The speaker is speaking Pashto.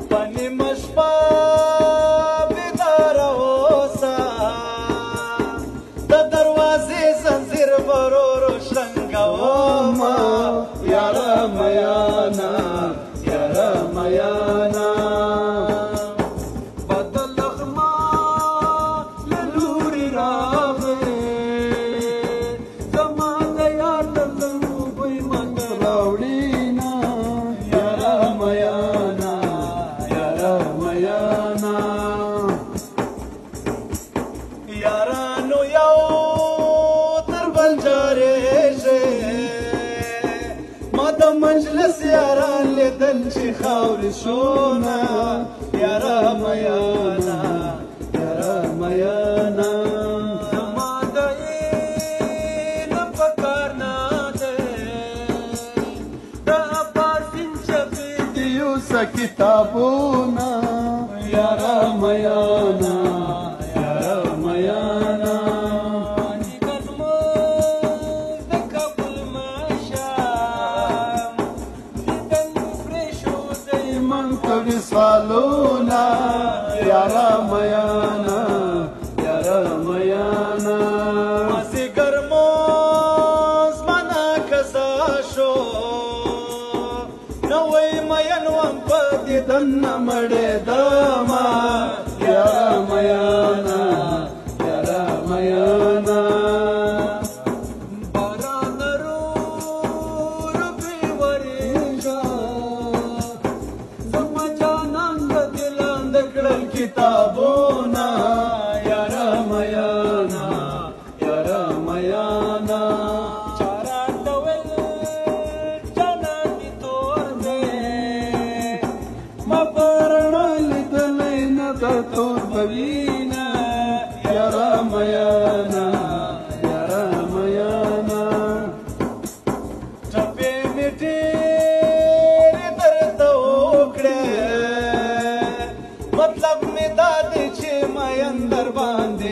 پنی مشپا بیدار اوسا د دروازې زنځیر ورور شرنګوما یاره میانا یاره میانا بدل اخما له لورې راغې زما د یار د لنګو بوی ماته راوړینا یاره میانا یاره میانا یارانو یو تر بل جارېږي ما د مجلس یاران لیدل چې خاورې شونه یاره میانا یاره میانا زما د علم په کار نه دی د عباسین چپې د یوسه کتابونه یاره میانا یاره میانا سالونا یاره میانا یاره میانا مسی گرمو زمانا کسا شو نوی مینوم پا دیدن مڑی داما یاره میانا یاره میانا باران رو ربی وریشا کتابونا یاره میانا یاره میانا چاران دویل جانان می تور دے ما پرنا لیدلی ندا تور بوینا یاره میانا یاره میانا چپی می ډېرې درته وکړې مطلب می دا دی چې مین در باندې